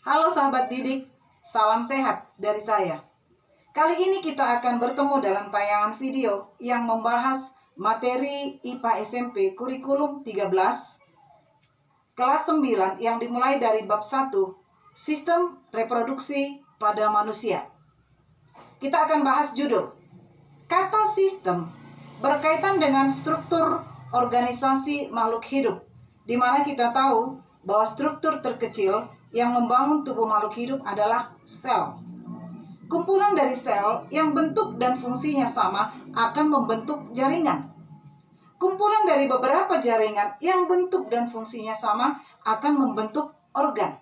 Halo sahabat didik, salam sehat dari saya. Kali ini kita akan bertemu dalam tayangan video yang membahas materi IPA SMP kurikulum 13 kelas 9 yang dimulai dari bab 1, sistem reproduksi pada manusia. Kita akan bahas judul, kata sistem berkaitan dengan struktur organisasi makhluk hidup, di mana kita tahu bahwa struktur terkecil yang membangun tubuh makhluk hidup adalah sel. Kumpulan dari sel yang bentuk dan fungsinya sama akan membentuk jaringan. Kumpulan dari beberapa jaringan yang bentuk dan fungsinya sama akan membentuk organ.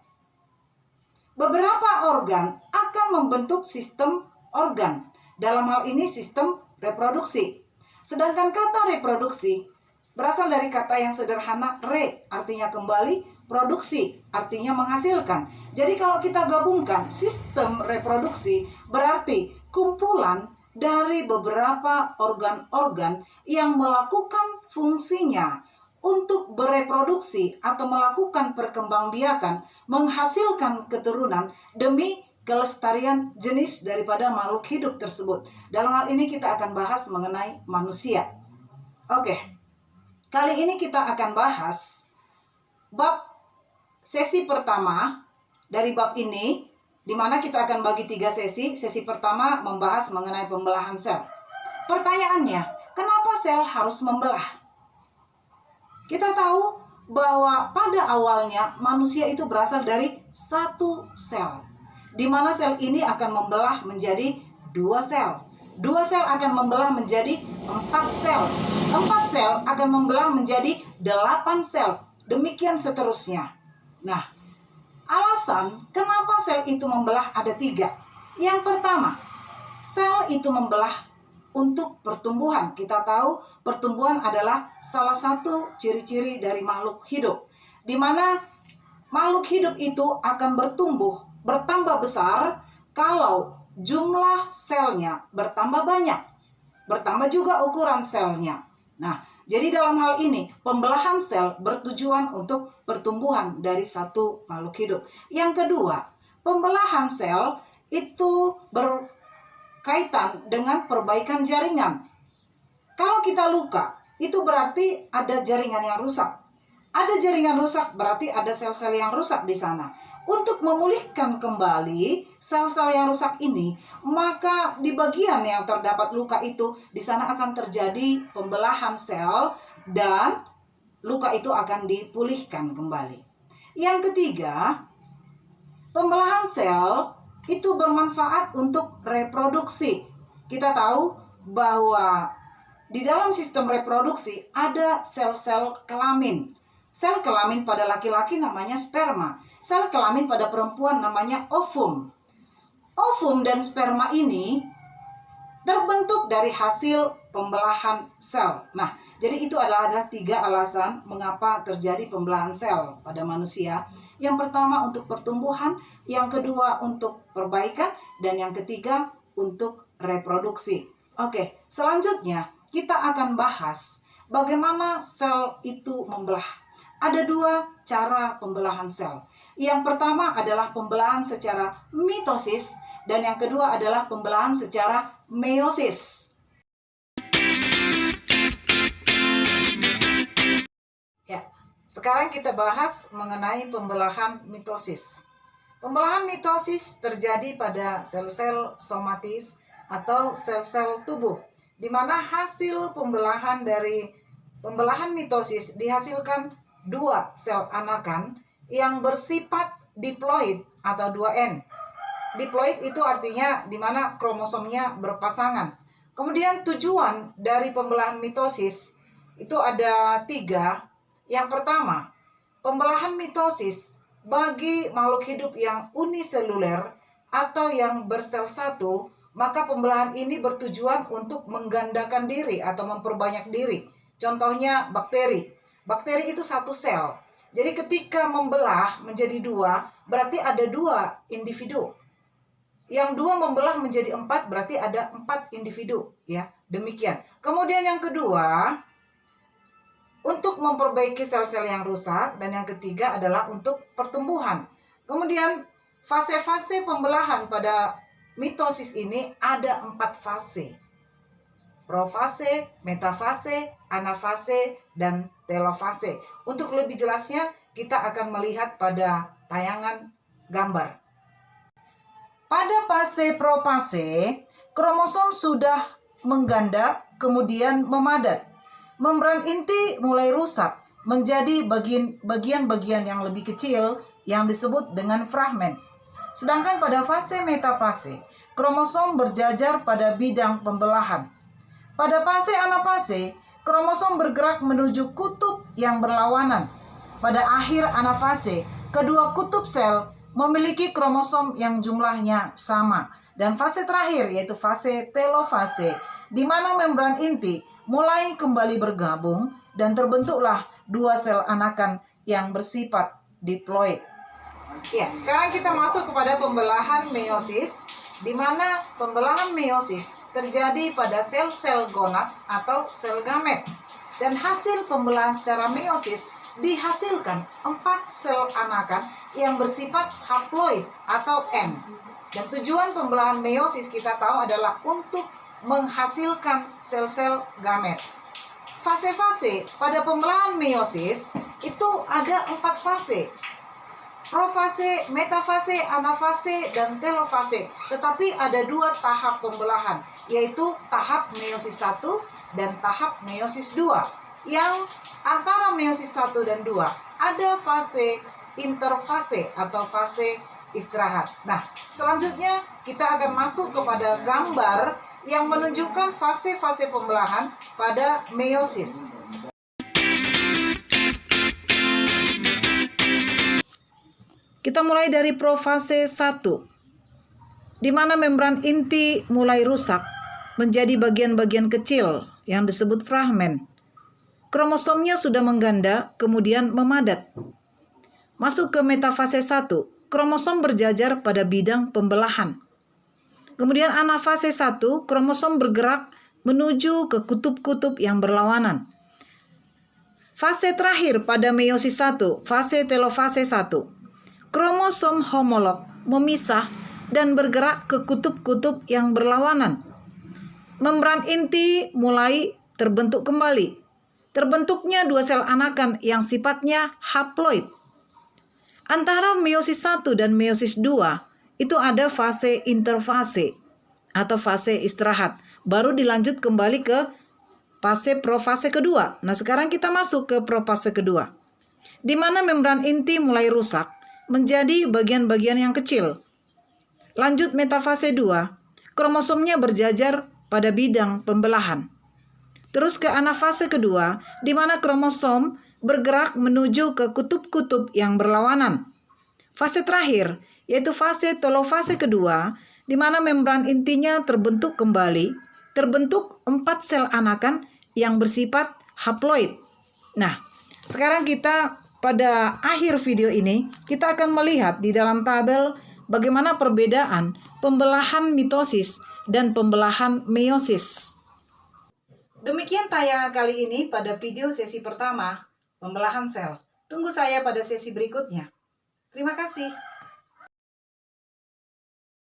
Beberapa organ akan membentuk sistem organ. Dalam hal ini sistem reproduksi. Sedangkan kata reproduksi berasal dari kata yang sederhana re, artinya kembali, produksi, artinya menghasilkan. Jadi kalau kita gabungkan sistem reproduksi berarti kumpulan dari beberapa organ-organ yang melakukan fungsinya untuk bereproduksi atau melakukan perkembangbiakan, menghasilkan keturunan demi kelestarian jenis daripada makhluk hidup tersebut. Dalam hal ini kita akan bahas mengenai manusia. Oke, kali ini kita akan bahas bab sesi pertama dari bab ini, di mana kita akan bagi 3 sesi. Sesi pertama membahas mengenai pembelahan sel. Pertanyaannya, kenapa sel harus membelah? Kita tahu bahwa pada awalnya manusia itu berasal dari satu sel, di mana sel ini akan membelah menjadi 2 sel. 2 sel akan membelah menjadi 4 sel. 4 sel akan membelah menjadi 8 sel. Demikian seterusnya. Nah, alasan kenapa sel itu membelah ada 3. Yang pertama, sel itu membelah untuk pertumbuhan. Kita tahu pertumbuhan adalah salah satu ciri-ciri dari makhluk hidup, di mana makhluk hidup itu akan bertumbuh, bertambah besar kalau jumlah selnya bertambah banyak, bertambah juga ukuran selnya. Nah, jadi dalam hal ini pembelahan sel bertujuan untuk pertumbuhan dari satu makhluk hidup. Yang kedua, pembelahan sel itu berkaitan dengan perbaikan jaringan. Kalau kita luka, itu berarti ada jaringan yang rusak. Ada jaringan rusak berarti ada sel-sel yang rusak di sana. Untuk memulihkan kembali sel-sel yang rusak ini, maka di bagian yang terdapat luka itu, di sana akan terjadi pembelahan sel dan luka itu akan dipulihkan kembali. Yang ketiga, pembelahan sel itu bermanfaat untuk reproduksi. Kita tahu bahwa di dalam sistem reproduksi ada sel-sel kelamin. Sel kelamin pada laki-laki namanya sperma. Sel kelamin pada perempuan namanya ovum. Ovum dan sperma ini terbentuk dari hasil pembelahan sel. Nah, jadi itu adalah 3 alasan mengapa terjadi pembelahan sel pada manusia. Yang pertama untuk pertumbuhan, yang kedua untuk perbaikan, dan yang ketiga untuk reproduksi. Oke, selanjutnya kita akan bahas bagaimana sel itu membelah. Ada 2 cara pembelahan sel. Yang pertama adalah pembelahan secara mitosis, dan yang kedua adalah pembelahan secara meiosis. Ya, sekarang kita bahas mengenai pembelahan mitosis. Pembelahan mitosis terjadi pada sel-sel somatis atau sel-sel tubuh, di mana hasil pembelahan dari pembelahan mitosis dihasilkan 2 sel anakan yang bersifat diploid atau 2N. Diploid itu artinya di mana kromosomnya berpasangan. Kemudian tujuan dari pembelahan mitosis itu ada 3. Yang pertama, pembelahan mitosis bagi makhluk hidup yang uniseluler atau yang bersel satu, maka pembelahan ini bertujuan untuk menggandakan diri atau memperbanyak diri. Contohnya bakteri. Bakteri itu 1 sel. Jadi ketika membelah menjadi 2, berarti ada 2 individu. Yang 2 membelah menjadi 4, berarti ada 4 individu, ya. Demikian. Kemudian yang kedua, untuk memperbaiki sel-sel yang rusak, dan yang ketiga adalah untuk pertumbuhan. Kemudian Fase-fase pembelahan pada mitosis ini ada 4 fase. Profase, metafase, anafase, dan telofase. Untuk lebih jelasnya, kita akan melihat pada tayangan gambar. Pada fase profase, kromosom sudah mengganda, kemudian memadat. Membran inti mulai rusak menjadi bagian-bagian yang lebih kecil yang disebut dengan fragmen. Sedangkan pada fase metafase, kromosom berjajar pada bidang pembelahan. Pada fase anafase, kromosom bergerak menuju kutub yang berlawanan. Pada akhir anafase, kedua kutub sel memiliki kromosom yang jumlahnya sama. Dan fase terakhir yaitu fase telofase, di mana membran inti mulai kembali bergabung dan terbentuklah dua sel anakan yang bersifat diploid. Ya, sekarang kita masuk kepada pembelahan meiosis, di mana pembelahan meiosis terjadi pada sel-sel gonad atau sel gamet. Dan hasil pembelahan secara meiosis dihasilkan 4 sel anakan yang bersifat haploid atau N. Dan tujuan pembelahan meiosis kita tahu adalah untuk menghasilkan sel-sel gamet. Fase-fase pada pembelahan meiosis itu ada 4 fase. Profase, metafase, anafase, dan telofase. Tetapi ada 2 tahap pembelahan, yaitu tahap meiosis 1 dan tahap meiosis 2. Yang antara meiosis 1 dan 2 ada fase interfase atau fase istirahat. Nah, selanjutnya kita akan masuk kepada gambar yang menunjukkan fase-fase pembelahan pada meiosis. Kita mulai dari profase 1, di mana membran inti mulai rusak menjadi bagian-bagian kecil yang disebut fragmen. Kromosomnya sudah mengganda, kemudian memadat. Masuk ke metafase 1, kromosom berjajar pada bidang pembelahan. Kemudian anafase 1, kromosom bergerak menuju ke kutub-kutub yang berlawanan. Fase terakhir pada meiosis 1, fase telofase 1. Kromosom homolog memisah dan bergerak ke kutub-kutub yang berlawanan. Membran inti mulai terbentuk kembali. Terbentuknya 2 sel anakan yang sifatnya haploid. Antara meiosis 1 dan meiosis 2 itu ada fase interfase atau fase istirahat. Baru dilanjut kembali ke fase profase kedua. Nah, sekarang kita masuk ke profase kedua, di mana membran inti mulai rusak menjadi bagian-bagian yang kecil. Lanjut metafase 2, kromosomnya berjajar pada bidang pembelahan. Terus ke anafase kedua, di mana kromosom bergerak menuju ke kutub-kutub yang berlawanan. Fase terakhir, yaitu fase telofase kedua, di mana membran intinya terbentuk kembali, terbentuk 4 sel anakan yang bersifat haploid. Nah, sekarang kita pada akhir video ini, kita akan melihat di dalam tabel bagaimana perbedaan pembelahan mitosis dan pembelahan meiosis. Demikian tayangan kali ini pada video sesi pertama, pembelahan sel. Tunggu saya pada sesi berikutnya. Terima kasih.